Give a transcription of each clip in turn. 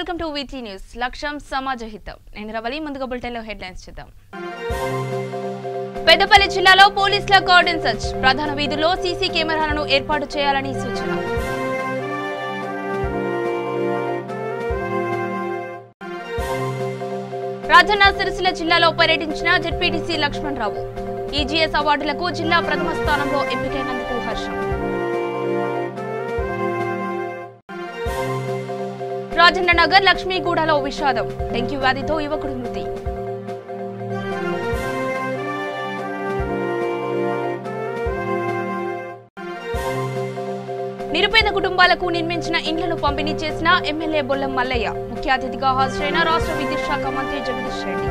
Welcome to వీటీ news. లక్ష్యం సమాజహితం. నేను రవలి. ముందుగా బులెటిన్ లో హెడ్లైన్స్ చూద్దాం. పెద్దపల్లి జిల్లాలో పోలీసుల కార్డన్ సర్చ్. ప్రధాన వీధుల్లో సీసీ కెమెరాలను ఏర్పాటు చేయాలని సూచన. రాజన్న సిరిసిల్ల జిల్లాలో పర్యటించిన జెడ్పీటీసీ లక్ష్మణరావు. ఈజీఎస్ అవార్డులకు జిల్లా ప్రథమ స్థానంలో ఎంపికైనందుకు హర్షం. రాజన్న నగర్ లక్ష్మీగూడలో విషాదం. డెంగ్యూ వ్యాధితో యువకుడు మృతి. నిరుపేద కుటుంబాలకు నిర్మించిన ఇండ్లను పంపిణీ చేసిన ఎమ్మెల్యే బొల్లం మల్లయ్య. ముఖ్య అతిథిగా హాజరైన రాష్ట్ర విద్యుత్ శాఖ మంత్రి జగదీష్ రెడ్డి.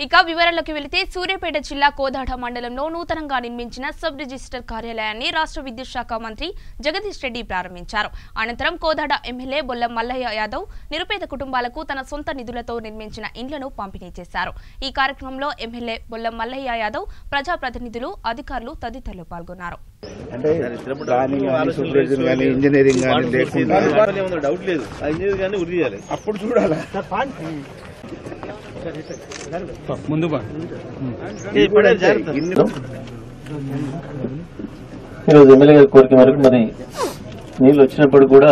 ఇక వివరాల్లోకి వెళితే సూర్యాపేట జిల్లా కోదాడ మండలంలో నూతనంగా నిర్మించిన సబ్ రిజిస్టర్ కార్యాలయాన్ని రాష్ట్ర విద్యుత్ శాఖ మంత్రి జగదీష్ రెడ్డి ప్రారంభించారు. అనంతరం కోదాడ ఎమ్మెల్యే బొల్లం మల్లయ్య యాదవ్ నిరుపేద కుటుంబాలకు తన సొంత నిధులతో నిర్మించిన ఇండ్లను పంపిణీ చేశారు. ఈ కార్యక్రమంలో ఎమ్మెల్యే బొల్లం మల్లయ్య యాదవ్, ప్రజాప్రతినిధులు, అధికారులు తదితరులు పాల్గొన్నారు. ఈరోజు ఎమ్మెల్యే గారి కోరిక మేరకు మరి నీళ్ళు వచ్చినప్పుడు కూడా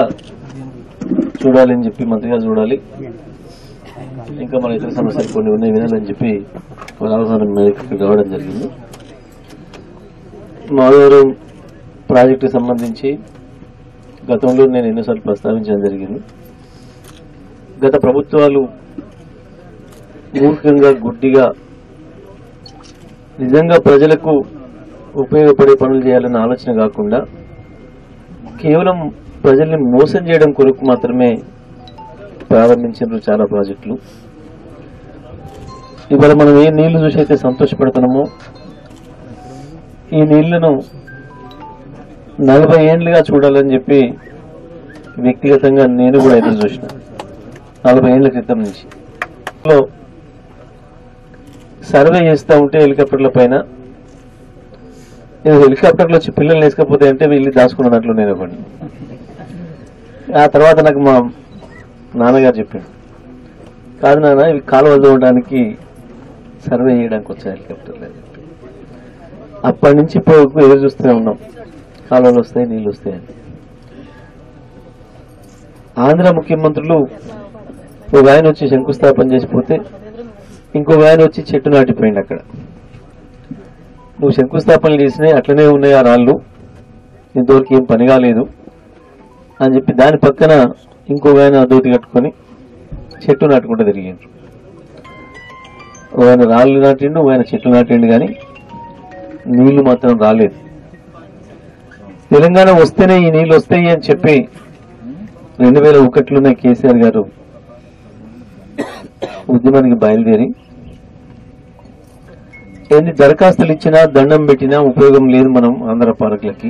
చూడాలని చెప్పి మంత్రి గారు చూడాలి, ఇంకా మన ఇతర సమస్యలు కొన్ని ఉన్నాయి వినాలని చెప్పి అవసరం మేరకు రావడం జరిగింది. మాధవరం ప్రాజెక్టు సంబంధించి గతంలో నేను ఎన్నోసార్లు ప్రస్తావించడం జరిగింది. గత ప్రభుత్వాలు మూర్ఖంగా గుడ్డిగా నిజంగా ప్రజలకు ఉపయోగపడే పనులు చేయాలన్న ఆలోచన కాకుండా కేవలం ప్రజల్ని మోసం చేయడం కొరకు మాత్రమే ప్రారంభించారు చాలా ప్రాజెక్టులు. ఇవాళ మనం ఏ నీళ్లు చూసి అయితే సంతోషపడుతున్నామో ఈ నీళ్లను 40 ఏళ్లుగా చూడాలని చెప్పి వ్యక్తిగతంగా నేను కూడా ఎదురు చూసిన 40 ఏళ్ల క్రితం నుంచి. సర్వే చేస్తూ ఉంటే హెలికాప్టర్ల పైన హెలికాప్టర్లు వచ్చి పిల్లల్ని వేసుకపోతే అంటే వీళ్ళు దాచుకున్న దాంట్లో నేను ఒకటి. ఆ తర్వాత నాకు మా నాన్నగారు చెప్పాడు, కాదు నాన్న ఇవి కాలువలు తోవడానికి సర్వే చేయడానికి వచ్చాయి హెలికాప్టర్లు అని చెప్పి. అప్పటి నుంచి ఇప్పుడు ఎదురు చూస్తూనే ఉన్నాం, కాలువలు వస్తాయి నీళ్ళు వస్తాయని. ఆంధ్ర ముఖ్యమంత్రులు ఒక ఆయన వచ్చి శంకుస్థాపన చేసిపోతే ఇంకొక ఆయన వచ్చి చెట్టు నాటిపోయింది. అక్కడ నువ్వు శంకుస్థాపనలు చేసినాయి అట్లనే ఉన్నాయి ఆ రాళ్ళు, ఇంతవరకు ఏం పని కాలేదు అని చెప్పి దాని పక్కన ఇంకొక ఆయన దోతి కట్టుకొని చెట్టు నాటుకుంటూ తిరిగిండ్రు. ఒక ఆయన రాళ్ళు నాటిండు, ఒక ఆయన చెట్లు నాటిండు, కానీ నీళ్లు మాత్రం రాలేదు. తెలంగాణ వస్తేనే ఈ నీళ్లు వస్తాయి అని చెప్పి 2001లోనే కేసీఆర్ గారు ఉద్యమానికి బయలుదేరి ఎన్ని దరఖాస్తులు ఇచ్చినా దండం పెట్టినా ఉపయోగం లేదు. మనం ఆంధ్ర పాలకులకి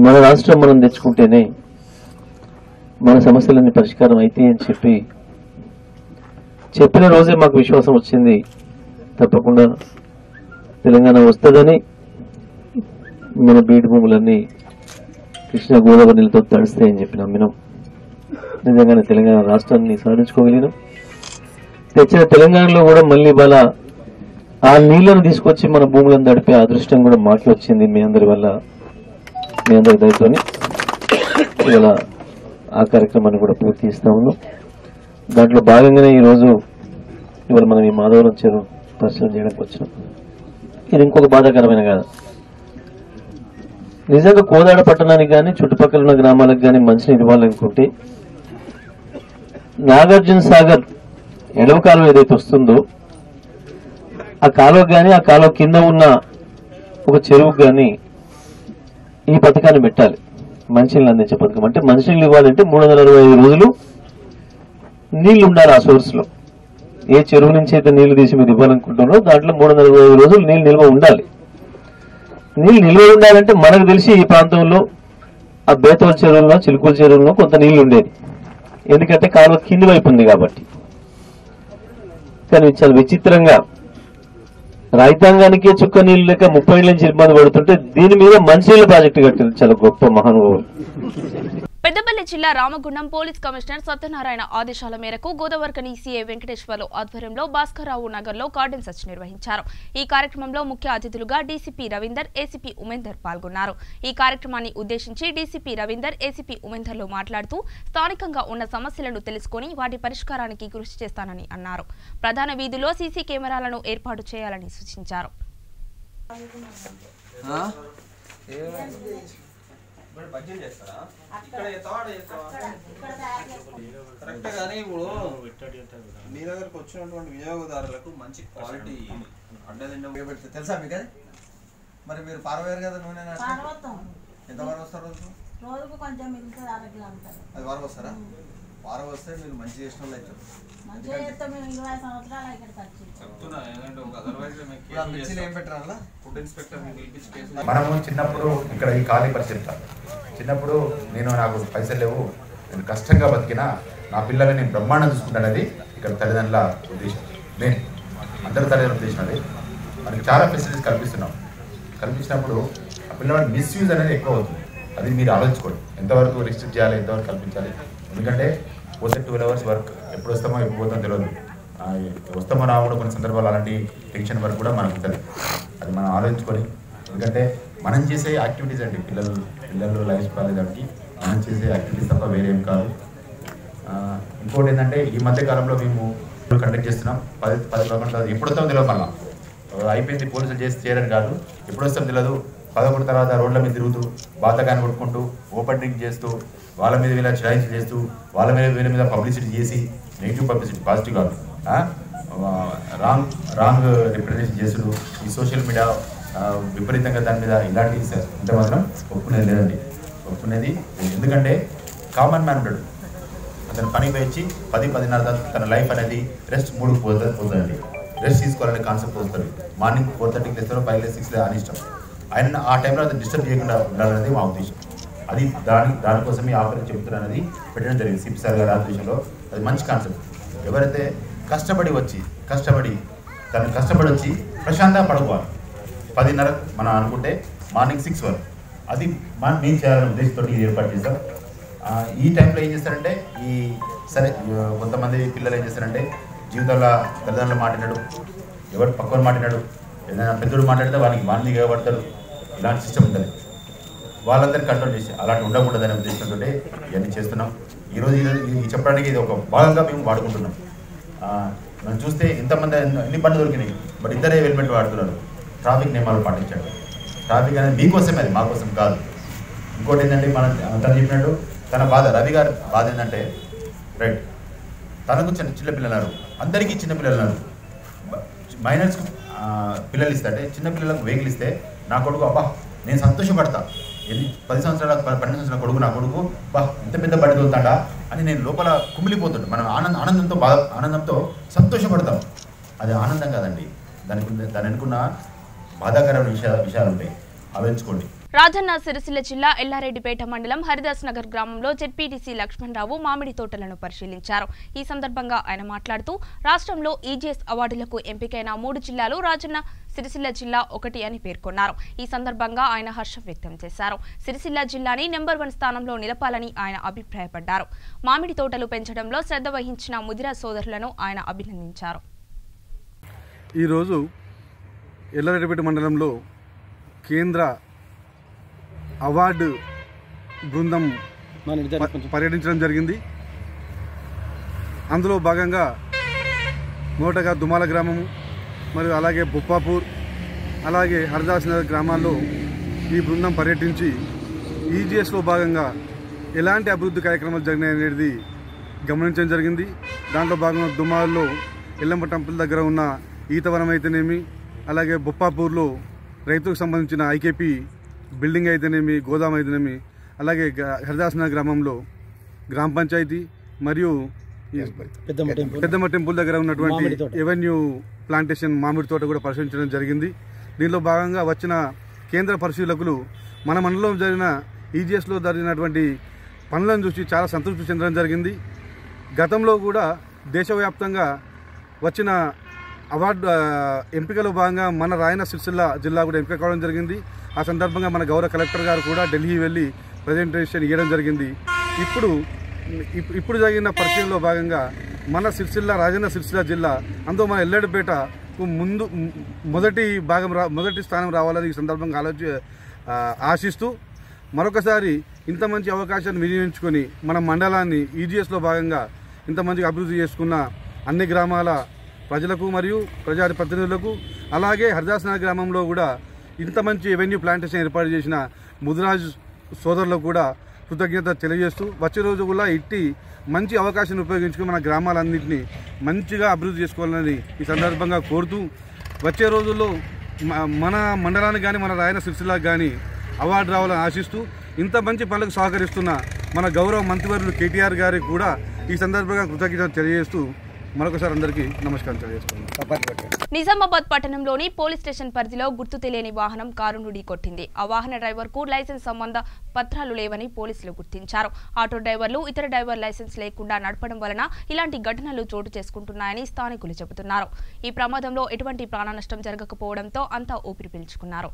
మన రాష్ట్రం మనం తెచ్చుకుంటేనే మన సమస్యలన్నీ పరిష్కారం అవుతాయి అని చెప్పిన రోజే మాకు విశ్వాసం వచ్చింది, తప్పకుండా తెలంగాణ వస్తుందని. మన బీడు భూములన్నీ కృష్ణా గోదావరి నీళ్ళతో తడుస్తాయని చెప్పి నమ్మినాం. నిజంగానే తెలంగాణ రాష్ట్రాన్ని సాధించుకోగలిగినాం. తెచ్చిన తెలంగాణలో కూడా మళ్ళీ ఇవాళ ఆ నీళ్లను తీసుకొచ్చి మన భూములను తడిపే అదృష్టం కూడా మాకే వచ్చింది. మీ అందరి వల్ల, మీ అందరి దయతోని ఇవాళ ఆ కార్యక్రమాన్ని కూడా పూర్తి చేస్తా ఉన్నాం. దాంట్లో భాగంగానే ఈరోజు ఇవాళ మనం ఈ మాధవరం చెరువు పరిశీలన చేయడానికి వచ్చినాం. ఇది ఇంకొక బాధాకరమైన కాదు. నిజంగా కోదాడ పట్టణానికి కానీ చుట్టుపక్కల ఉన్న గ్రామాలకు కానీ మంచినీరు ఇవ్వాలనుకుంటే నాగార్జున సాగర్ ఎడవ కాలువ ఏదైతే వస్తుందో ఆ కాలువ కానీ ఆ కాలువ కింద ఉన్న ఒక చెరువుకు కానీ ఈ పథకాన్ని పెట్టాలి. మంచినీళ్ళు అందించే పథకం అంటే మంచినీళ్ళు ఇవ్వాలంటే 365 రోజులు నీళ్లు ఉండాలి ఆ సోర్స్ లో. ఏ చెరువు నుంచి అయితే నీళ్లు తీసి మీరు ఇవ్వాలనుకుంటున్నారో దాంట్లో 365 రోజులు నీళ్లు నిల్వ ఉండాలి. నీళ్లు నిల్వ ఉండాలంటే మనకు తెలిసి ఈ ప్రాంతంలో ఆ బేతోల చెరువుల్లో, చిలుకూల చెరువుల్లో కొంత నీళ్లు ఉండేది, ఎందుకంటే కాలువ కింది వైపు ఉంది కాబట్టి. కానీ చాలా విచిత్రంగా రైతాంగానికే చుక్క నీళ్లు లేక 30 ఏళ్ల నుంచి ఇబ్బంది పడుతుంటే దీని మీద మంచినీళ్ళ ప్రాజెక్టు కట్టింది చాలా గొప్ప మహానుభావులు. పెద్దపల్లి జిల్లా రామగుండం పోలీస్ కమిషనర్ సత్యనారాయణ ఆదేశాల మేరకు గోదావరికని సీఐ వెంకటేశ్వర్లు ఆధ్వర్యంలో భాస్కర్రావు నగర్లో గార్డెన్ సెర్చ్ నిర్వహించారు. ఈ కార్యక్రమంలో ముఖ్య అతిథులుగా డీసీపీ రవీందర్, ఏసీపీ ఉమేందర్ పాల్గొన్నారు. ఈ కార్యక్రమాన్ని ఉద్దేశించి డీసీపీ రవీందర్, ఏసీపీ ఉమేందర్లు మాట్లాడుతూ స్థానికంగా ఉన్న సమస్యలను తెలుసుకుని వాటి పరిష్కారానికి కృషి చేస్తానని అన్నారు. ప్రధాన వీధుల్లో సీసీ కెమెరాలను ఏర్పాటు చేయాలని సూచించారు. కరెక్ట్ గానీ ఇప్పుడు మీ దగ్గరకు వచ్చినటువంటి వినియోగదారులకు మంచి క్వాలిటీ అడ్డదిండ తెలుసా మీకు? అది మరి మీరు పారవేరు కదా నూనె ఎంత వారం వస్తారు? రోజుకు కొంచెం మిగులుతుంది, అరకిలో అంటారు. అది వారం వస్తారా? వారం వస్తే మీరు మంచి చేసిన వాళ్ళు అవుతారు. మంచిగా చేస్తే మేము 20 సంవత్సరాలు ఇక్కడికి వచ్చి చెప్తున్నా ఏంటంటే అదర్వైజ్ ఏం పెట్టారా? ఫుడ్ ఇన్స్పెక్టర్ మనము చిన్నప్పుడు ఇక్కడ ఈ ఖాళీ పరిస్థితి చిన్నప్పుడు నాకు పైసలు లేవు, నేను కష్టంగా బతికినా నా పిల్లల్ని నేను బ్రహ్మాండం చూసుకుంటానది ఇక్కడ తల్లిదండ్రుల ఉద్దేశం. నేను అందరి తల్లిదండ్రుల ఉద్దేశం అది. మనకి చాలా ఫెసిలిటీస్ కల్పించినప్పుడు ఆ పిల్లవాడి మిస్యూజ్ అనేది ఎక్కువ అవుతుంది. అది మీరు ఆలోచించుకోండి, ఎంతవరకు రిస్ట్రిక్ట్ చేయాలి, ఎంతవరకు కల్పించాలి. ఎందుకంటే పోతే 12 hours వర్క్, ఎప్పుడు వస్తామో ఎప్పుడు పోతామో తెలియదు. వస్తామో రావడం కొన్ని సందర్భాలు అలాంటి టెన్షన్ వరకు కూడా మనకు ఉంటుంది. అది మనం ఆలోచించుకొని, ఎందుకంటే మనం చేసే యాక్టివిటీస్ అండి పిల్లలు లైఫ్ కాలేదానికి మనం చేసే యాక్టివిటీస్ తప్ప వేరేం కాదు. ఇంకోటి ఏంటంటే ఈ మధ్య కాలంలో మేము కండక్ట్ చేస్తున్నాం. 10-11 ఎప్పుడు వస్తామో తెలియదు. మళ్ళీ అయిపోయింది పోలీసులు చేయరని కాదు, ఎప్పుడు వస్తామో తెలియదు. 11 తర్వాత రోడ్ల మీద తిరుగుతూ బాతకాన్ని కొట్టుకుంటూ ఓపెన్ డ్రింక్ చేస్తూ వాళ్ళ మీద వీళ్ళ చిరాయించి చేస్తూ వీళ్ళ మీద పబ్లిసిటీ చేసి నెగిటివ్ పబ్లిసిటీ, పాజిటివ్ కాదు, రాంగ్ రిప్రజెంటేషన్ చేసుడు, ఈ సోషల్ మీడియా విపరీతంగా దాని మీద ఇలాంటి ఇంత మాత్రం ఒప్పుకునేది లేదండి. ఒప్పుకునేది ఎందుకంటే కామన్ మ్యాన్ ఉంటాడు, అతను పని పోయి 10-10:30 తర్వాత తన లైఫ్ అనేది రెస్ట్ 3కి పోతుందండి. రెస్ట్ తీసుకోవాలనే కాన్సెప్ట్ వస్తుంది. మార్నింగ్ 4:30కి లేస్తారో 5 6 అని ఇష్టం. ఆయన ఆ టైంలో అది డిస్టర్బ్ చేయకుండా ఉండాలనేది మా ఉద్దేశం. అది దానికోసం ఈ ఆఫర్ చెబుతున్నది పెట్టడం జరిగింది సిపి సార్ గారి ఆదేశంలో. అది మంచి కాన్సెప్ట్. ఎవరైతే కష్టపడి వచ్చి ప్రశాంతంగా పడుకోవాలి. 10:30 మనం అనుకుంటే మార్నింగ్ 6 వరకు అది మేము చేయాలనే ఉద్దేశంతో ఇది ఏర్పాటు చేస్తాం. ఈ టైంలో ఏం చేస్తారంటే కొంతమంది పిల్లలు ఏం చేస్తారంటే జీవితంలో తల్లిదండ్రులు మాట్లాడాడు, ఎవరు పక్కన మాట్లాడాడు, ఏదైనా పెద్దోడు మాట్లాడితే వానికి దిగబడతారు. ఇలాంటి సిస్టమ్ ఉంటుంది. వాళ్ళందరినీ కంట్రోల్ చేసి అలాంటి ఉండకూడదనే ఉద్దేశంతో ఇవన్నీ చేస్తున్నాం. ఈరోజు చెప్పడానికి ఇది ఒక భాగంగా మేము వాడుకుంటున్నాం. మనం చూస్తే ఎన్ని బండ్లు దొరికినాయి, బట్ ఇద్దరే హెల్మెట్ వాడుతున్నారు. ట్రాఫిక్ నియమాలు పాటించండి. ట్రాఫిక్ అనేది మీకోసమే, అది మాకోసం కాదు. ఇంకోటి ఏంటంటే తను చెప్పినట్టు తన బాధ, రవి గారి బాధ ఏంటంటే రైట్, తనకు చిన్నపిల్లలు అన్నారు, అందరికీ చిన్నపిల్లలు అన్నారు. మైనర్స్కి పిల్లలు ఇస్తే అంటే చిన్నపిల్లలకు వెహికల్ ఇస్తే నా కొడుకు అబ్బా నేను సంతోషపడతా, 10 సంవత్సరాల 12 సంవత్సరాల కొడుకు నా కొడుకు బా ఇంత పెద్ద బండి తోలుతాడా అని నేను లోపల కుమిలిపోతుంటాను. మనం ఆనందంతో సంతోషపడతాం. అది ఆనందం కాదండి, దాని అనుకున్న బాధాకరమైన విషయాలు ఉంటాయి, అవి ఎంచుకోండి. రాజన్న సిరిసిల్ల జిల్లా ఎల్లారెడ్డిపేట మండలం హరిదాస్ నగర్ గ్రామంలో జెడ్పీటీసీ లక్ష్మణరావు మామిడి తోటలను పరిశీలించారు. ఈ సందర్భంగా ఆయన మాట్లాడుతూ రాష్ట్రంలో ఈజీఎస్ అవార్డులకు ఎంపికైన 3 జిల్లాలు రాజన్న సిరిసిల్ల జిల్లా ఒకటి అని పేర్కొన్నారు. ఈ సందర్భంగా ఆయన హర్షం వ్యక్తం చేశారు. సిరిసిల్ల జిల్లాని నెంబర్ 1 స్థానంలో నిలపాలని ఆయన అభిప్రాయపడ్డారు. మామిడి తోటలు పెంచడంలో శ్రద్ధ వహించిన ముదిరా సోదరులను ఆయన అభినందించారు. ఈరోజు ఎల్లారెడ్డిపేట మండలంలో కేంద్ర అవార్డు బృందం పర్యటించడం జరిగింది. అందులో భాగంగా మోటగా దుమాల గ్రామము మరియు అలాగే బొప్పాపూర్ అలాగే హరిదాస్ నగర్ గ్రామాల్లో ఈ బృందం పర్యటించి ఈజీఎస్లో భాగంగా ఎలాంటి అభివృద్ధి కార్యక్రమాలు జరిగినాయనేది గమనించడం జరిగింది. దాంట్లో భాగంగా దుమాల్లో ఎల్లమ్మ టెంపుల్ దగ్గర ఉన్న ఈతవనం అయితేనేమి, అలాగే బొప్పాపూర్లో రైతులకు సంబంధించిన ఐకేపీ బిల్డింగ్ అయితేనేమి, గోదాం అయితేనేమి, అలాగే హరిదాస్ నగర్ గ్రామంలో గ్రామ పంచాయతీ మరియు పెద్దమ్మ టెంపుల్ దగ్గర ఉన్నటువంటి ఎవెన్యూ ప్లాంటేషన్ మామిడి తోట కూడా పరిశీలించడం జరిగింది. దీనిలో భాగంగా వచ్చిన కేంద్ర పరిశీలకులు మన మండలంలో జరిగిన ఈజీఎస్లో జరిగినటువంటి పనులను చూసి చాలా సంతృప్తి చెందడం జరిగింది. గతంలో కూడా దేశవ్యాప్తంగా వచ్చిన అవార్డు ఎంపికలో భాగంగా మన రాయన సిరిసిల్ల జిల్లా కూడా ఎంపిక కావడం జరిగింది. ఆ సందర్భంగా మన గౌరవ కలెక్టర్ గారు కూడా ఢిల్లీ వెళ్ళి ప్రజెంటేషన్ ఇవ్వడం జరిగింది. ఇప్పుడు జరిగిన పరిచయంలో భాగంగా మన సిరిసిల్ల రాజన్న సిరిసిల్ల జిల్లా అందులో మన ఎల్లడిపేటకు మొదటి స్థానం రావాలని ఈ సందర్భంగా ఆశిస్తూ మరొకసారి ఇంత మంచి అవకాశాన్ని వినియోగించుకొని మన మండలాన్ని ఈజీఎస్లో భాగంగా ఇంత మంచిగా అభివృద్ధి చేసుకున్న అన్ని గ్రామాల ప్రజలకు మరియు ప్రజాప్రతినిధులకు అలాగే హరిదాసనగర్ గ్రామంలో కూడా ఇంత మంచి రెవెన్యూ ప్లాంటేషన్ ఏర్పాటు చేసిన ముదిరాజ్ సోదరులకు కూడా కృతజ్ఞత తెలియజేస్తూ వచ్చే రోజు కూడా ఇట్టి మంచి అవకాశాన్ని ఉపయోగించుకుని మన గ్రామాలన్నింటినీ మంచిగా అభివృద్ధి చేసుకోవాలని ఈ సందర్భంగా కోరుతూ వచ్చే రోజుల్లో మన మండలానికి కానీ మన రాయన సిరిసిల్లకు కానీ అవార్డు రావాలని ఆశిస్తూ ఇంత మంచి పనులకు సహకరిస్తున్న మన గౌరవ మంత్రివర్యులు కేటీఆర్ గారికి కూడా ఈ సందర్భంగా కృతజ్ఞత తెలియజేస్తూ మరొకసారి అందరికీ నమస్కారం తెలియజేస్తున్నాను. నిజామాబాద్ పట్టణంలోని పోలీస్ స్టేషన్ పరిధిలో గుర్తు తెలియని వాహనం కారును ఢీకొట్టింది. ఆ వాహన డ్రైవర్ కు లైసెన్స్ సంబంధ పత్రాలు లేవని పోలీసులు గుర్తించారు. ఆటో డ్రైవర్లు ఇతర డ్రైవర్ లైసెన్స్ లేకుండా నడపడం వలన ఇలాంటి ఘటనలు చోటు చేసుకుంటున్నాయని స్థానికులు చెబుతున్నారు. ఈ ప్రమాదంలో ఎటువంటి ప్రాణ నష్టం జరగకపోవడంతో అంతా ఊపిరి పీల్చుకున్నారు.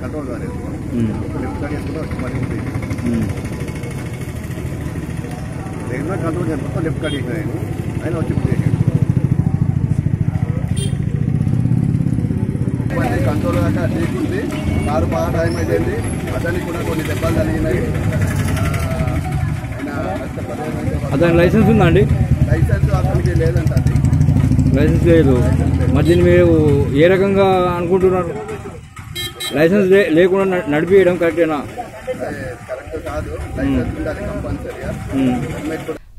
కంట్రోల్ కాలేదు లెఫ్ట్ సైడ్ వేసుకుంటే మళ్ళీ రెగ్యులర్ కంట్రోల్ చేసి మొత్తం లెఫ్ట్ కట్ చేసిన నేను ఆయన వచ్చి కంట్రోల్ కాక తీసుకుంది కారు బాగా టైం అయింది అతనికి కూడా కొన్ని దెబ్బలు కలిగినాయి. అతని లైసెన్స్ ఉందా అండి? లైసెన్స్ అతనికి లేదంట. అది లైసెన్స్ లేదు. మరి దీన్ని మీరు ఏ రకంగా అనుకుంటున్నారు? లైసెన్స్ లేకుండా నడిపియడం కరెక్టేనా? కరెక్ట్ కాదు, లైసెన్స్ ఉండాలి కంపల్సరీగా.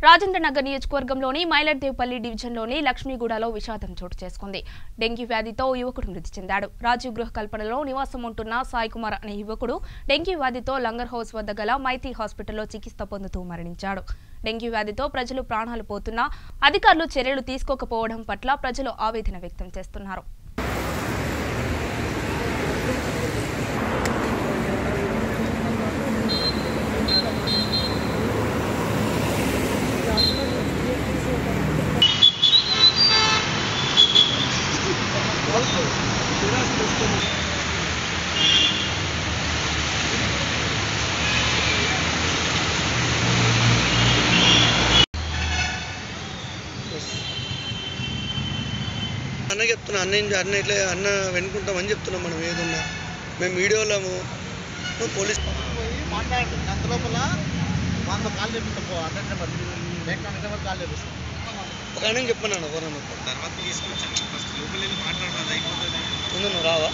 రాజేంద్రనగర్ నియోజకవర్గంలోని మైలర్దేవ్పల్లి డివిజన్లోని లక్ష్మీగూడలో విషాదం చోటు చేసుకుంది. డెంగీ వ్యాధితో యువకుడు మృతి చెందాడు. రాజీవ్ గృహ కల్పనలో నివాసం ఉంటున్న సాయి కుమార్ అనే యువకుడు డెంగీ వ్యాధితో లంగర్ హౌస్ వద్ద గల మైతి హాస్పిటల్లో చికిత్స పొందుతూ మరణించాడు. డెంగీ వ్యాధితో ప్రజలు ప్రాణాలు పోతున్నా అధికారులు చర్యలు తీసుకోకపోవడం పట్ల ప్రజలు ఆవేదన వ్యక్తం చేస్తున్నారు. అన్న చెప్తున్నా అన్న ఇట్లా అన్న వెనుకుంటామని చెప్తున్నాం. మనం ఏదున్నా మేము వీడియోలో పోలీస్ మాట్లాడుతుంది అంత లోపల 100 కాల్ చేపిస్తాం. కాల్ చేపిస్తాం కానీ చెప్పన్నాను తర్వాత తీసుకొచ్చాను. ఫస్ట్ లోపల మాట్లాడాలి అయిపోతుంది. నువ్వు రావా?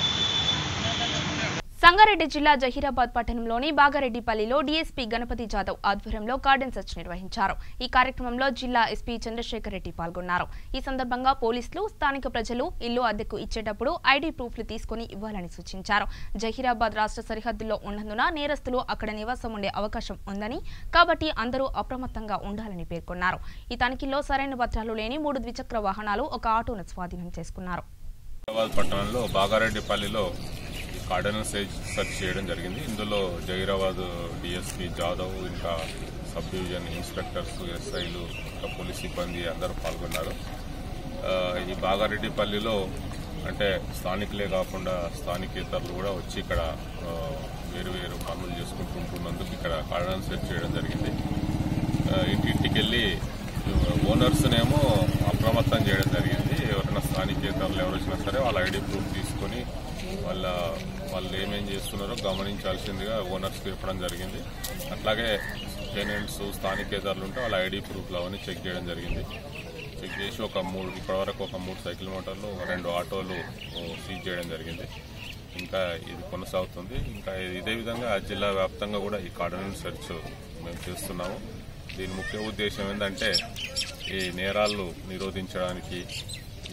సంగారెడ్డి జిల్లా జహీరాబాద్ పట్టణంలోని బాగారెడ్డిపల్లిలో డీఎస్పీ గణపతి జాదవ్ ఆధ్వర్యంలో గార్డెన్ సెర్చ్ నిర్వహించారు. ఈ కార్యక్రమంలో జిల్లా ఎస్పీ చంద్రశేఖర్ రెడ్డి పాల్గొన్నారు. ఈ సందర్భంగా పోలీసులు స్థానిక ప్రజలు ఇల్లు అద్దెకు ఇచ్చేటప్పుడు ఐడీ ప్రూఫ్లు తీసుకుని ఇవ్వాలని సూచించారు. జహీరాబాద్ రాష్ట్ర సరిహద్దుల్లో ఉన్నందున నేరస్తులు అక్కడ నివాసం ఉండే అవకాశం ఉందని, కాబట్టి అందరూ అప్రమత్తంగా ఉండాలని పేర్కొన్నారు. ఈ తనిఖీల్లో సరైన పత్రాలు లేని 3 ద్విచక్ర వాహనాలు, ఒక ఆటోను స్వాధీనం చేసుకున్నారు. పట్టణంలో బాగారెడ్డిపల్లిలో గార్డెన్ సెర్చ్ చేయడం జరిగింది. ఇందులో జహీరాబాద్ డిఎస్పీ జాదవ్, ఇంకా సబ్ డివిజన్ ఇన్స్పెక్టర్స్, ఎస్ఐలు, ఇంకా పోలీస్ సిబ్బంది అందరూ పాల్గొన్నారు. ఈ బాగారెడ్డిపల్లిలో అంటే స్థానికులే కాకుండా స్థానికేతరులు కూడా వచ్చి ఇక్కడ వేరు పనులు చేసుకుంటున్నందుకు ఇక్కడ గార్డెన్ సెర్చ్ చేయడం జరిగింది. ఇంటికి వెళ్ళి ఓనర్స్నేమో అప్రమత్తం చేయడం జరిగింది. ఎవరైనా స్థానికేతరులు ఎవరు వచ్చినా సరే వాళ్ళ ఐడి ప్రూఫ్ తీసుకొని వాళ్ళు ఏమేం చేస్తున్నారో గమనించాల్సిందిగా ఓనర్స్కి చెప్పడం జరిగింది. అట్లాగే టెనెంట్స్, స్థానికేతరులు ఉంటే వాళ్ళ ఐడి ప్రూఫ్లు అవన్నీ చెక్ చేయడం జరిగింది. చెక్ చేసి ఇప్పటివరకు ఒక 3 సైకిల్ మోటార్లు, 2 ఆటోలు సీజ్ చేయడం జరిగింది. ఇంకా ఇది కొనసాగుతుంది. ఇంకా ఇదే విధంగా జిల్లా వ్యాప్తంగా కూడా ఈ గార్డెన్ సెర్చ్ మేము చేస్తున్నాము. దీని ముఖ్య ఉద్దేశం ఏంటంటే ఈ నేరాలను నిరోధించడానికి,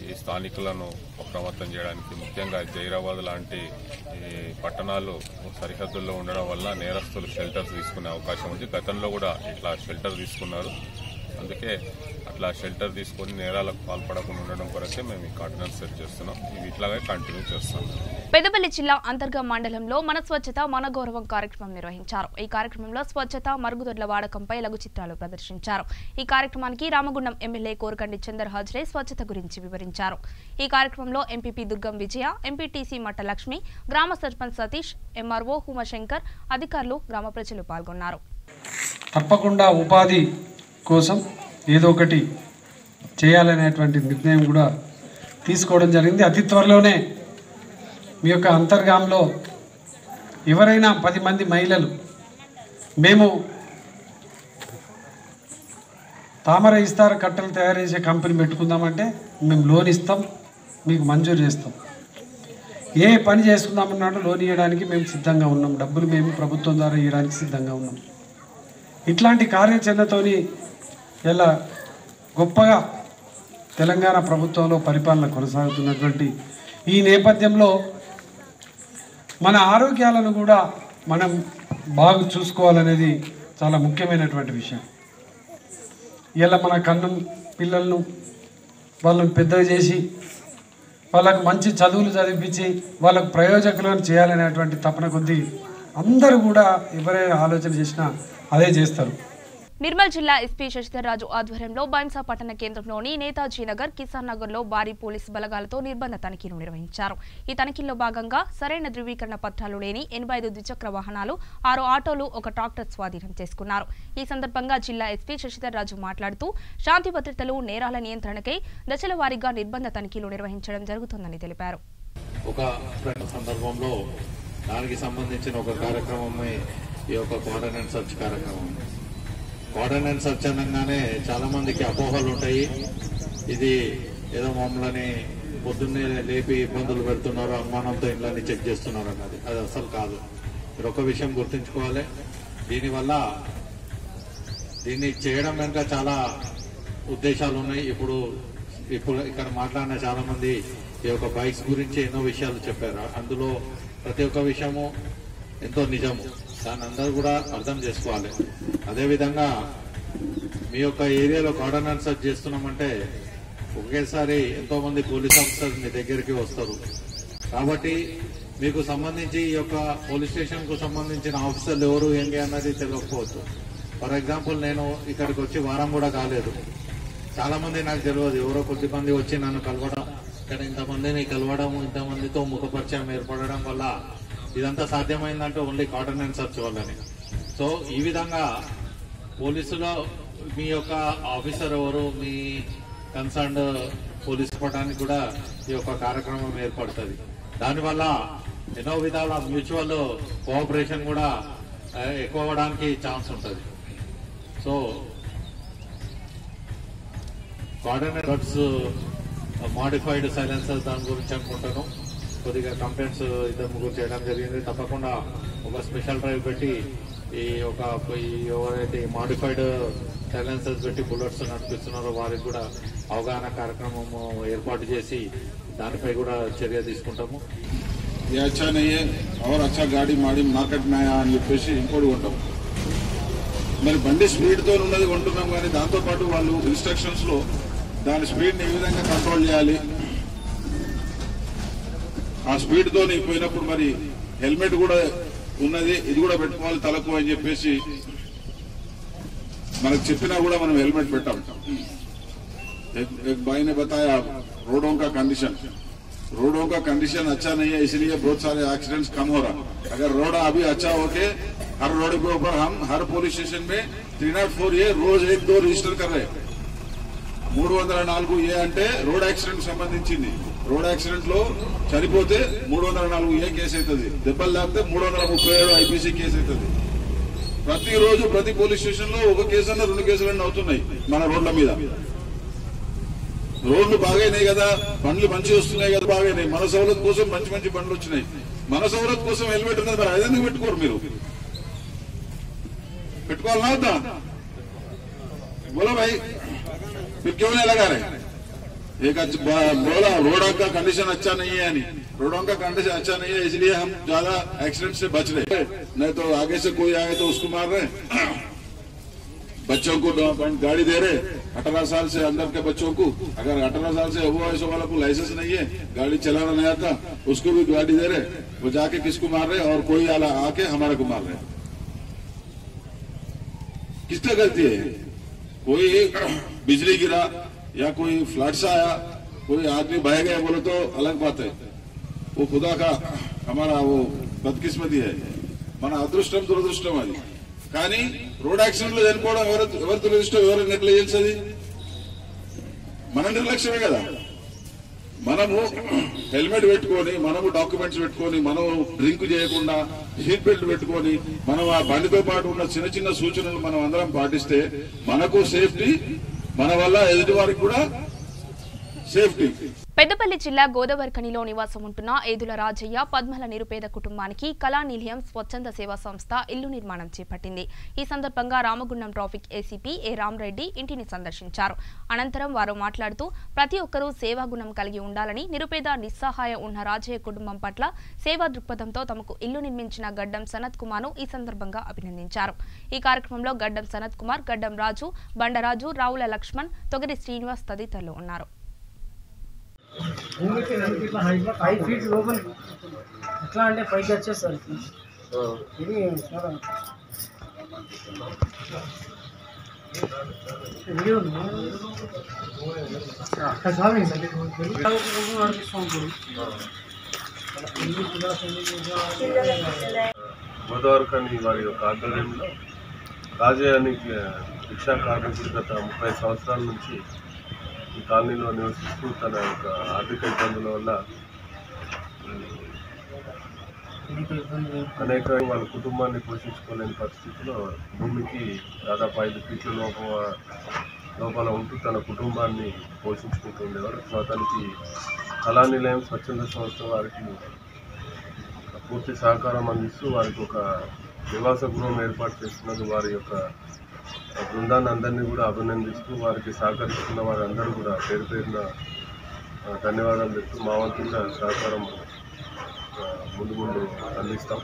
ఈ స్థానికులను అప్రమత్తం చేయడానికి. ముఖ్యంగా జహీరాబాద్ లాంటి ఈ పట్టణాలు సరిహద్దుల్లో ఉండడం వల్ల నేరస్తులు షెల్టర్స్ తీసుకునే అవకాశం ఉంది. గతంలో కూడా ఇట్లా షెల్టర్ తీసుకున్నారు. అందుకే అట్లా షెల్టర్ తీసుకొని నేరాలకు పాల్పడకుండా ఉండడం కొరకే మేము ఈ ఆర్డినెన్స్ సెట్ చేస్తున్నాం. ఇవి ఇట్లాగే కంటిన్యూ చేస్తాం. పెద్దపల్లి జిల్లా అంతర్గా మండలంలో మన స్వచ్ఛత మన గౌరవం కార్యక్రమం నిర్వహించారు. ఈ కార్యక్రమంలో స్వచ్ఛత మరుగుదొడ్ల వాడకంపై లఘు చిత్రాలు ప్రదర్శించారు. ఈ కార్యక్రమానికి రామగుండం ఎమ్మెల్యే కోరకండి చందర్ హాజరై స్వచ్ఛత గురించి వివరించారు. ఈ కార్యక్రమంలో ఎంపీపీ దుర్గం విజయ, ఎంపీటీసీ మట్ట లక్ష్మి, గ్రామ సర్పంచ్ సతీష్, ఎంఆర్ఓ హుమశంకర్, అధికారులు, గ్రామ ప్రజలు పాల్గొన్నారు. తప్పకుండా ఉపాధి కోసం ఏదో ఒకటి చేయాలనేటువంటి నిర్ణయం కూడా తీసుకోవడం జరిగింది. అతి త్వరలోనే మీ యొక్క అంతర్గాంలో ఎవరైనా 10 మంది మహిళలు మేము తామర ఇస్తారు కట్టలు తయారు చేసే కంపెనీ పెట్టుకుందామంటే మేము లోన్ ఇస్తాం, మీకు మంజూరు చేస్తాం. ఏ పని చేసుకుందామన్నాడో లోన్ ఇవ్వడానికి మేము సిద్ధంగా ఉన్నాం. డబ్బులు మేము ప్రభుత్వం ద్వారా ఇవ్వడానికి సిద్ధంగా ఉన్నాం. ఇట్లాంటి కార్యాచరణతోని ఇలా గొప్పగా తెలంగాణ ప్రభుత్వంలో పరిపాలన కొనసాగుతున్నటువంటి ఈ నేపథ్యంలో మన ఆరోగ్యాలను కూడా మనం బాగా చూసుకోవాలనేది చాలా ముఖ్యమైనటువంటి విషయం. ఇలా మన కన్ను పిల్లలను వాళ్ళని పెద్దగా చేసి వాళ్ళకు మంచి చదువులు చదివించి వాళ్ళకు ప్రయోజకులను చేయాలనేటువంటి తపన కొద్దీ అందరూ కూడా ఎవరైనా ఆలోచన చేసినా అదే చేస్తారు. నిర్మల్ జిల్లా ఎస్పీ శశిధర్ రాజు ఆధ్వర్యంలో బైంసా పట్టణ కేంద్రంలోని నేతాజీ నగర్, కిసాన్ నగర్లో భారీ పోలీసు బలగాలతో నిర్బంధ తనిఖీలు నిర్వహించారు. ఈ తనిఖీల్లో భాగంగా సరైన ధృవీకరణ పత్రాలు లేని 85 ద్విచక్ర వాహనాలు, 6 ఆటోలు, 1 ట్రాక్టర్ స్వాధీనం చేసుకున్నారు. ఈ సందర్భంగా జిల్లా ఎస్పీ శశిధర్ రాజు మాట్లాడుతూ శాంతి భద్రతలు, నేరాల నియంత్రణకై దశల వారీగా నిర్బంధ తనిఖీలు నిర్వహించడం జరుగుతుందని తెలిపారు. ఒక సందర్భంలో దానికి సంబంధించిన ఒక కార్యక్రమమే ఈ యొక్క కోఆర్డినేట్ సర్చ్ కార్యక్రమం. కోఆర్డినేట్ సర్చ్ అనగానే చాలా మందికి అపోహలు ఉంటాయి. ఇది ఏదో మమ్మల్ని పొద్దున్నే లేపి ఇబ్బందులు పెడుతున్నారు, అనుమానంతో ఇళ్ళని చెక్ చేస్తున్నారు అన్నది అది అసలు కాదు. మీరు ఒక విషయం గుర్తుంచుకోవాలి. దీన్ని చేయడం వెనుక చాలా ఉద్దేశాలు ఉన్నాయి. ఇప్పుడు ఇక్కడ మాట్లాడిన చాలా మంది ఈ యొక్క బైక్స్ గురించి ఎన్నో విషయాలు చెప్పారు. అందులో ప్రతి ఒక్క విషయము ఎంతో నిజము. దాన్ని అందరూ కూడా అర్థం చేసుకోవాలి. అదేవిధంగా మీ యొక్క ఏరియాలో కోఆర్డినేట్ సర్చ్ చేస్తున్నామంటే ఒకేసారి ఎంతో మంది పోలీస్ ఆఫీసర్స్ మీ దగ్గరికి వస్తారు. కాబట్టి మీకు సంబంధించి ఈ యొక్క పోలీస్ స్టేషన్ కు సంబంధించిన ఆఫీసర్లు ఎవరు ఏంటి అన్నది తెలియకపోవచ్చు. ఫర్ ఎగ్జాంపుల్ నేను ఇక్కడికి వచ్చి వారం కూడా కాలేదు. చాలా మంది నాకు తెలియదు. ఎవరో కొద్దిమంది వచ్చి నన్ను కలవడం, ఇక్కడ ఇంతమందిని కలవడం, ఇంతమందితో ముఖపరిచయం ఏర్పడడం వల్ల ఇదంతా సాధ్యమైందంటే ఓన్లీ కోఆర్డినేట్ సర్చ్ వల్లనే. సో ఈ విధంగా పోలీసులో మీ యొక్క ఆఫీసర్ ఎవరు, మీ కన్సర్న్డ్ పోలీస్ పటానికి కూడా ఈ యొక్క కార్యక్రమం ఏర్పడుతుంది. దానివల్ల ఎన్నో విధాల మ్యూచువల్ కోఆపరేషన్ కూడా ఎక్కువ అవ్వడానికి ఛాన్స్ ఉంటుంది. So coordinate search modified silencer దాని గురించి అనుకుంటాను. కొద్దిగా కంప్లైంట్స్ 2-3 చేయడం జరిగింది. తప్పకుండా ఒక స్పెషల్ డ్రైవ్ పెట్టి ఎవరైతే మాడిఫైడ్ సైలెన్సర్స్ పెట్టి బుల్లెట్స్ నడిపిస్తున్నారో వారికి కూడా అవగాహన కార్యక్రమం ఏర్పాటు చేసి దానిపై కూడా చర్య తీసుకుంటాము. అచ్చా నయ్యే और अच्छा गाड़ी माड़ी మార్కెట్ में आया అని చెప్పేసి ఇంకోటి కొంటాం. మరి బండి స్పీడ్తో ఉన్నది కొంటున్నాం, కానీ దాంతోపాటు వాళ్ళు ఇన్స్ట్రక్షన్స్ లో దాని స్పీడ్ని ఏ విధంగా కంట్రోల్ చేయాలి, ఆ స్పీడ్తో నీకు పోయినప్పుడు మరి హెల్మెట్ కూడా ఉన్నది, ఇది కూడా పెట్టుకోవాలి తలకు అని చెప్పేసి మనకు చెప్పినా కూడా మనం हेलमेट పెట్టాం. एक भाई ने बताया रोडों का कंडीशन अच्छा नहीं है, इसलिए बहुत सारे एक्सीडेंट्स कम हो रहा. अगर रोड अभी अच्छा होके हर रोड के ऊपर हम हर पुलिस स्टेशन में 304A रोज 1-2 रजिस्टर कर रहे. 304A అంటే రోడ్ యాక్సిడెంట్ సంబంధించింది. రోడ్ యాక్సిడెంట్ లో చనిపోతే 304A కేసు అవుతుంది, దెబ్బలు లేకపోతే 337 IPC కేసు అవుతుంది. ప్రతిరోజు ప్రతి పోలీస్ స్టేషన్ లో ఒక కేసు అన్న 2 కేసులన్నీ అవుతున్నాయి మన రోడ్ల మీద. రోడ్లు బాగాయినాయి కదా, బండ్లు మంచి వస్తున్నాయి కదా, బాగాయినాయి. మన సౌలత్ కోసం మంచి బండ్లు వచ్చినాయి. మన సౌలత్ కోసం హెల్మెట్ ఉన్నది, మరి అదెందుకు పెట్టుకోరు మీరు? పెట్టుకోవాలన్నా వద్దా? बोलो भाई, फिर क्यों नहीं लगा रहे? एक बोला रोड का कंडीशन अच्छा नहीं है, नहीं रोडों का कंडीशन अच्छा नहीं है इसलिए हम ज्यादा एक्सीडेंट से बच रहे, नहीं तो आगे से कोई आए तो उसको मार रहे. बच्चों को गाड़ी दे रहे 18 साल से अंदर के बच्चों को, अगर 18 साल से अबो वयस वाला को लाइसेंस नहीं है, गाड़ी चलाना नहीं आता, उसको भी गाड़ी दे रहे, वो जाके किसको मार रहे और कोई आके हमारे को मार रहे। किसका गलती है? कोई बिजली गिरा या कोई फ्लड्स आया, कोई आदमी बह गया बोले तो अलग बात है, वो खुदा का हमारा वो बदकिस्मती है, మన అదృష్టం దురదృష్టం అది. కానీ రోడ్ యాక్సిడెంట్ లో చనిపోవడం ఎవరి దురదృష్టం, ఎవరి నెగ్లిజెన్స్ అది? మన నిర్లక్ష్యమే కదా. మనము హెల్మెట్ పెట్టుకొని, మనము డాక్యుమెంట్స్ పెట్టుకొని, మనము డ్రింక్ చేయకుండా సీట్ బెల్ట్ పెట్టుకొని, మనం ఆ బండితో పాటు ఉన్న చిన్న చిన్న సూచనలు మనం అందరం పాటిస్తే మనకు సేఫ్టీ, మన వల్ల ఎదుటి వారికి కూడా సేఫ్టీ. పెద్దపల్లి జిల్లా గోదావరిఖనిలో నివాసం ఉంటున్న ఏదుల రాజయ్య పద్మల నిరుపేద కుటుంబానికి కళానిలయం స్వచ్ఛంద సేవా సంస్థ ఇల్లు నిర్మాణం చేపట్టింది. ఈ సందర్భంగా రామగుండం ట్రాఫిక్ ఏసీపీ ఏ రామరెడ్డి ఇంటిని సందర్శించారు. అనంతరం వారు మాట్లాడుతూ ప్రతి ఒక్కరూ సేవాగుణం కలిగి ఉండాలని, నిరుపేద నిస్సహాయ ఉన్న రాజయ్య కుటుంబం పట్ల సేవా దృక్పథంతో తమకు ఇల్లు నిర్మించిన గడ్డం సనత్ కుమార్ను ఈ సందర్భంగా అభినందించారు. ఈ కార్యక్రమంలో గడ్డం సనత్ కుమార్, గడ్డం రాజు, బండరాజు, రావుల లక్ష్మణ్, తొగరి శ్రీనివాస్ తదితరులు ఉన్నారు. భూమికి ఇట్లా 5 ఫీట్ లోపల ఎట్లా అంటే పైకి వచ్చేస్తారు. ఇది గోదావరిఖని వారి యొక్క ఆధ్వర్యంలో రాజయ్య రిక్షా కార్మికుడు గత 30 సంవత్సరాల నుంచి ఈ కాలనీలో నివసిస్తూ తన యొక్క ఆర్థిక ఇబ్బందుల వల్ల అనేక వాళ్ళ కుటుంబాన్ని పోషించుకోలేని పరిస్థితిలో భూమికి దాదాపు 5 ఫీట్ల లోపల ఉంటూ తన కుటుంబాన్ని పోషించుకుంటూ ఉండేవారు. సో అతనికి కళానిలయం స్వచ్ఛంద సంస్థ వారికి పూర్తి సహకారం అందిస్తూ వారికి ఒక నివాస గృహం ఏర్పాటు చేస్తున్నది. వారి యొక్క బృందాన్ని అందరినీ కూడా అభినందిస్తూ వారికి సహకరిస్తున్న వారందరూ కూడా పేరు పేరున ధన్యవాదాలు చెప్తూ మా వంతుగా సహకారం ముందు అందిస్తాం.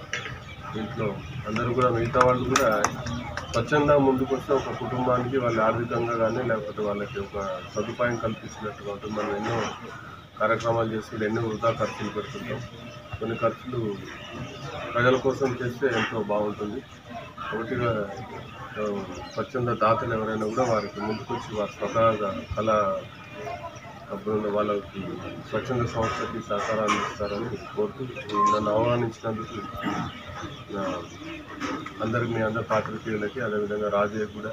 దీంట్లో అందరూ కూడా మిగతా వాళ్ళు కూడా స్వచ్ఛందంగా ముందుకు వస్తే ఒక కుటుంబానికి వాళ్ళు ఆర్థికంగా కానీ లేకపోతే వాళ్ళకి ఒక సదుపాయం కల్పించినట్టుగా ఉంటుంది. మనం ఎన్నో కార్యక్రమాలు చేస్తుంటే ఎన్నో వృధా ఖర్చులు పెడుతుంటాం. కొన్ని ఖర్చులు ప్రజల కోసం చేస్తే ఎంతో బాగుంటుంది. ఒకటిగా స్వచ్ఛంద దాతలు ఎవరైనా కూడా వారికి ముందుకొచ్చి వారి స్వతహాగా కళ వాళ్ళకి స్వచ్ఛంద సంస్థకి సహకారాన్ని ఇస్తారని కోరుతూ నన్ను ఆహ్వానించినందుకు అందరికి మీ అందరి పాత్రికేయులకి అదేవిధంగా రాజయ్య కూడా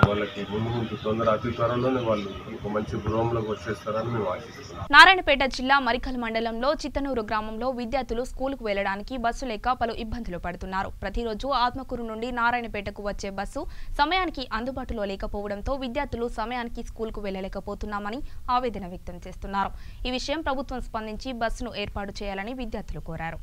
వాళ్ళకి ముందు తొందర అతి త్వరలోనే వాళ్ళు ఒక మంచి గృహంలోకి వచ్చేస్తారని మేము ఆశిస్తున్నాం. నారాయణపేట జిల్లా మరికల్ మండలంలో చిత్తనూరు గ్రామంలో విద్యార్థులు స్కూలుకు వెళ్లడానికి బస్సు లేక పలు ఇబ్బందులు పడుతున్నారు. ప్రతిరోజు ఆత్మకూరు నుండి నారాయణపేటకు వచ్చే బస్సు సమయానికి అందుబాటులో లేకపోవడంతో విద్యార్థులు సమయానికి స్కూలుకు వెళ్లలేకపోతున్నామని ఆవేదన వ్యక్తం చేస్తున్నారు. ఈ విషయం ప్రభుత్వం స్పందించి బస్సును ఏర్పాటు చేయాలని విద్యార్థులు కోరారు.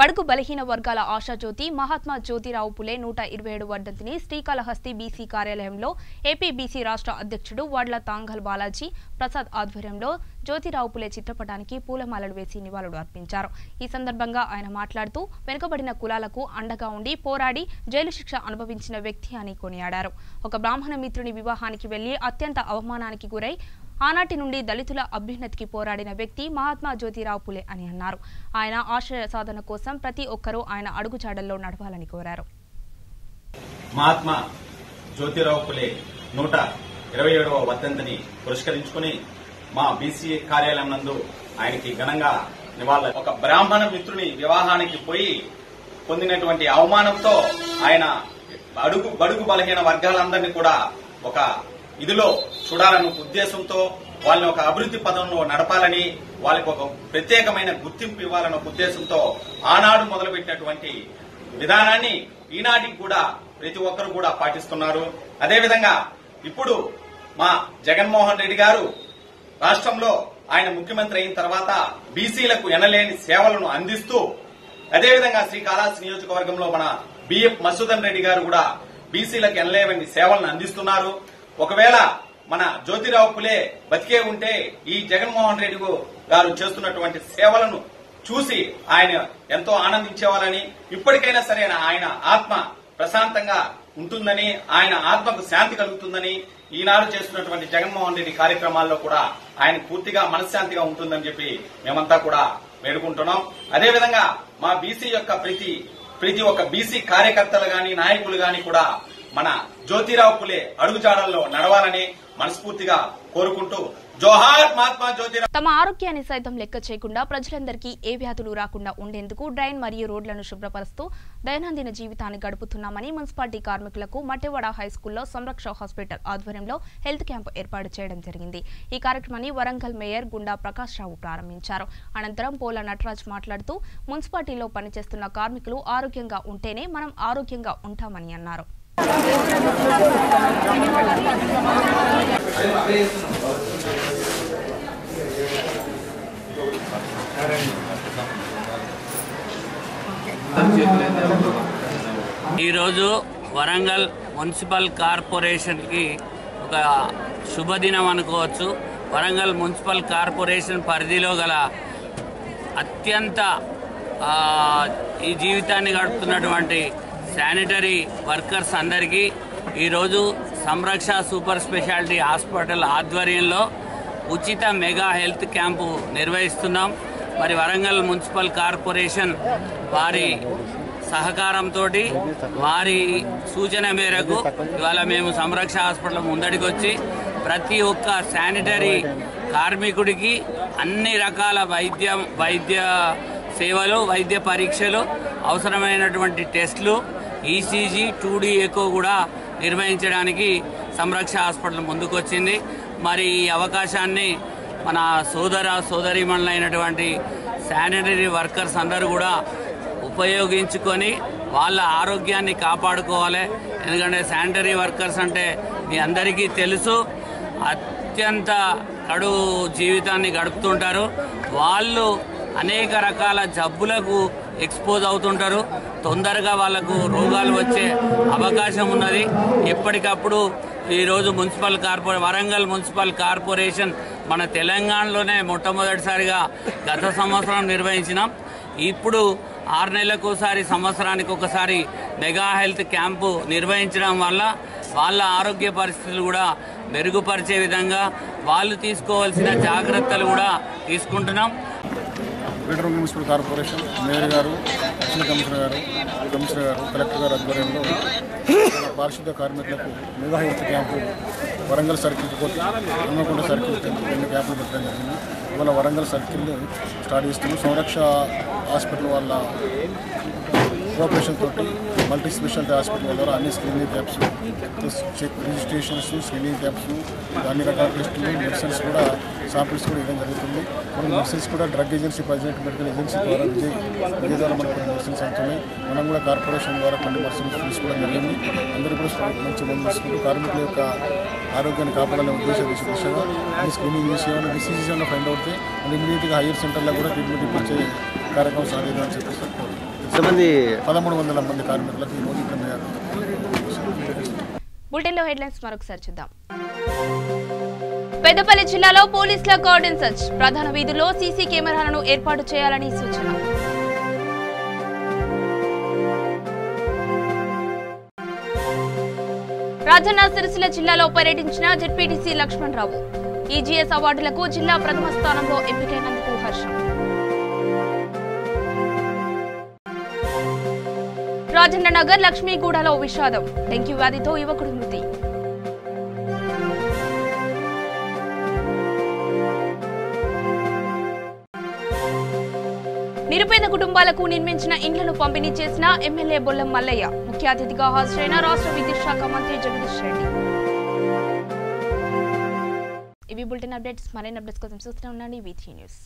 బడుగు బలహీన వర్గాల ఆశాజ్యోతి మహాత్మా జ్యోతిరావు పులే 127 వర్ధంతిని శ్రీకాళహస్తి బీసీ కార్యాలయంలో ఏపీ బీసీ రాష్ట్ర అధ్యక్షుడు వడ్ల తాంగల్ బాలాజీ ప్రసాద్ ఆధ్వర్యంలో జ్యోతిరావు పులే చిత్రపటానికి పూలమాలలు వేసి నివాళులు అర్పించారు. ఈ సందర్భంగా ఆయన మాట్లాడుతూ వెనుకబడిన కులాలకు అండగా ఉండి పోరాడి జైలు శిక్ష అనుభవించిన వ్యక్తి అని కొనియాడారు. ఒక బ్రాహ్మణ మిత్రుని వివాహానికి వెళ్లి అత్యంత అవమానానికి గురై ఆనాటి నుండి దళితుల అభ్యున్నతికి పోరాడిన వ్యక్తి మహాత్మా జ్యోతిరావు పులే అని అన్నారు. ఆయన ఆశయ సాధన కోసం ప్రతి ఒక్కరూ ఆయన అడుగుజాడల్లో నడవాలని కోరారు. మహాత్మా జ్యోతిరావు పులే 127వ వర్ధంతిని పురస్కరించుకుని మా బీసీ కార్యాలయం నందు ఆయనకి ఘనంగా నివాళులు. ఒక బ్రాహ్మణ మిత్రుని వివాహానికి పోయి పొందినటువంటి అవమానంతో ఆయన బడుగు బలహీన వర్గాలందరినీ కూడా ఒక ఇదిలో చూడాలన్న ఉద్దేశంతో వాళ్ళని ఒక అభివృద్ధి పదంలో నడపాలని, వాళ్ళకి ఒక ప్రత్యేకమైన గుర్తింపు ఇవ్వాలన్న ఉద్దేశంతో ఆనాడు మొదలుపెట్టినటువంటి విధానాన్ని ఈనాటికి కూడా ప్రతి ఒక్కరు కూడా పాటిస్తున్నారు. అదేవిధంగా ఇప్పుడు మా జగన్మోహన్ రెడ్డి గారు రాష్ట్రంలో ఆయన ముఖ్యమంత్రి అయిన తర్వాత బీసీలకు ఎనలేని సేవలను అందిస్తూ, అదేవిధంగా శ్రీకాళహస్తి నియోజకవర్గంలో మన బిఎఫ్ మసూదన్ రెడ్డి గారు కూడా బీసీలకు ఎనలేని సేవలను అందిస్తున్నారు. ఒకవేళ మన జ్యోతిరావు పులే బతికే ఉంటే ఈ జగన్మోహన్ రెడ్డి గారు చేస్తున్నటువంటి సేవలను చూసి ఆయన ఎంతో ఆనందించేవాళ్ళని, ఇప్పటికైనా సరే ఆయన ఆత్మ ప్రశాంతంగా ఉంటుందని, ఆయన ఆత్మకు శాంతి కలుగుతుందని, ఈనాడు చేస్తున్నటువంటి జగన్మోహన్ రెడ్డి కార్యక్రమాల్లో కూడా ఆయన పూర్తిగా మనశ్శాంతిగా ఉంటుందని చెప్పి మేమంతా కూడా వేడుకుంటున్నాం. అదేవిధంగా మా బీసీ యొక్క ప్రతి ఒక్క బీసీ కార్యకర్తలు గాని నాయకులు గాని కూడా మన జ్యోతిరావు పులే అడుగుజాడల్లో నడవాలని మనస్ఫూర్తిగా కోరుకుంటూ జోహార్ మహాత్మా జ్యోతిరావు. తమ ఆరోగ్యాన్ని సైతం లెక్క చేయకుండా ప్రజలందరికీ ఏ వ్యాధులు రాకుండా ఉండేందుకు డ్రైన్ మరియు రోడ్లను శుభ్రపరుస్తూ దైనందిన జీవితాన్ని గడుపుతున్నామని మున్సిపాలిటీ కార్మికులకు మట్టెవాడ హైస్కూల్లో సంరక్ష హాస్పిటల్ ఆధ్వర్యంలో హెల్త్ క్యాంపు ఏర్పాటు చేయడం జరిగింది. ఈ కార్యక్రమాన్ని వరంగల్ మేయర్ గుండా ప్రకాష్ రావు ప్రారంభించారు. అనంతరం పోల నటరాజ్ మాట్లాడుతూ మున్సిపాలిటీలో పనిచేస్తున్న కార్మికులు ఆరోగ్యంగా ఉంటేనే మనం ఆరోగ్యంగా ఉంటామని అన్నారు. ఈరోజు వరంగల్ మున్సిపల్ కార్పొరేషన్కి ఒక శుభదినం అనుకోవచ్చు. వరంగల్ మున్సిపల్ కార్పొరేషన్ పరిధిలో గల అత్యంత ఈ జీవితాన్ని గడుపుతున్నటువంటి శానిటరీ వర్కర్స్ అందరికీ ఈరోజు సంరక్ష సూపర్ స్పెషాలిటీ హాస్పిటల్ ఆధ్వర్యంలో ఉచిత మెగా హెల్త్ క్యాంపు నిర్వహిస్తున్నాం. మరి వరంగల్ మున్సిపల్ కార్పొరేషన్ వారి సహకారంతో వారి సూచన మేరకు ఇవాళ మేము సంరక్ష హాస్పిటల్ ముందడికి వచ్చి ప్రతి ఒక్క శానిటరీ కార్మికుడికి అన్ని రకాల వైద్య సేవలు, వైద్య పరీక్షలు, అవసరమైనటువంటి టెస్టులు, ఈసీజీ, 2D ఎకో కూడా నిర్వహించడానికి సంరక్ష హాస్పిటల్ ముందుకొచ్చింది. మరి ఈ అవకాశాన్ని మన సోదరీమణులైనటువంటి శానిటరీ వర్కర్స్ అందరూ కూడా ఉపయోగించుకొని వాళ్ళ ఆరోగ్యాన్ని కాపాడుకోవాలి. ఎందుకంటే శానిటరీ వర్కర్స్ అంటే మీ అందరికీ తెలుసు, అత్యంత కడు జీవితాన్ని గడుపుతుంటారు. వాళ్ళు అనేక రకాల జబ్బులకు ఎక్స్పోజ్ అవుతుంటారు. తొందరగా వాళ్ళకు రోగాలు వచ్చే అవకాశం ఉన్నది. ఎప్పటికప్పుడు ఈరోజు వరంగల్ మున్సిపల్ కార్పొరేషన్ మన తెలంగాణలోనే మొట్టమొదటిసారిగా గత సంవత్సరం నిర్వహించినాం. ఇప్పుడు 6 నెలలకోసారి, సంవత్సరానికి ఒకసారి మెగా హెల్త్ క్యాంపు నిర్వహించడం వల్ల వాళ్ళ ఆరోగ్య పరిస్థితులు కూడా మెరుగుపరిచే విధంగా వాళ్ళు తీసుకోవాల్సిన జాగ్రత్తలు కూడా తీసుకుంటున్నాం. గ్రేటర్ మున్సిపల్ కార్పొరేషన్ మేయర్ గారు, అసిస్టెంట్ కమిషనర్ గారు, కలెక్టర్ గారు ఆధ్వర్యంలో పారిశుద్ధ్య కార్మికులకు mega health camp Warangal circle తోటి హన్మకొండ సర్కిల్ 2 క్యాంపులు పెట్టడం జరిగింది. ఇవాళ వరంగల్ సర్కిల్ స్టార్ట్ చేస్తున్నాం. సంరక్ష హాస్పిటల్ వాళ్ళ కోఆపరేషన్ తోటి మల్టీ స్పెషాలిటీ హాస్పిటల్ ద్వారా అన్ని screening camps, registrations, screening camps, అన్ని రకాల టెస్టులు, మెడిసిన్స్ కూడా శాంపిల్స్ కూడా ఇవ్వడం జరుగుతుంది. కొన్ని మెడిసిన్స్ కూడా drug agency, president medical agency ద్వారా విజయ్ ద్వారా మనకు కొన్ని మెడిసిన్స్ అందుతున్నాయి. మనం కూడా కార్పొరేషన్ ద్వారా కొన్ని మెడిసిన్స్ తీసుకోవడం జరిగింది. అందరూ కూడా మంచి మంది తీసుకుంటూ కార్మికుల యొక్క ఆరోగ్యాన్ని కాపాడాలనే ఉద్దేశం దిశగా అన్ని స్క్రీనింగ్ చేసి ఏమైనా డిసీజెస్ ఏమైనా ఫైండ్ అవుతే ఇమీడియట్గా హైయర్ సెంటర్లో కూడా ట్రీట్మెంట్ ఇప్పించే కార్యక్రమం సాధించాలని చెప్పేసి 1300 మంది కార్మికులకు ఈరోజు ఇక్కడ బులెటిన్లో హెడ్లైన్స్ మరొకసారి చూద్దాం. పెద్దపల్లి జిల్లాలో పోలీసుల కార్డన్ సర్చ్, ప్రధాన వీధుల్లో సీసీ కెమెరాలను ఏర్పాటు చేయాలని సూచన. రాజన్న సిరిసిల్ల జిల్లాలో పర్యటించిన జెడ్పీటీసీ లక్ష్మణ్ రావు. ఈజీఎస్ అవార్డులకు జిల్లా ప్రథమ స్థానంలో ఎంపికైనందుకు హర్షం. రాజన్న నగర్ లక్ష్మీగూడలో విషాదం, డెంగ్యూ వ్యాధితో యువకుడు మృతి. నిరుపేద కుటుంబాలకు నిర్మించిన ఇండ్లను పంపిణీ చేసిన ఎమ్మెల్యే బొల్లం మల్లయ్య. ముఖ్య అతిథిగా హాజరైన రాష్ట్ర విద్యుత్ శాఖ మంత్రి జగదీష్ రెడ్డి. ఇవి బులెటిన్ అప్డేట్స్. మరిన్ని అప్డేట్స్ కోసం చూస్తూనే ఉండండి V3 న్యూస్.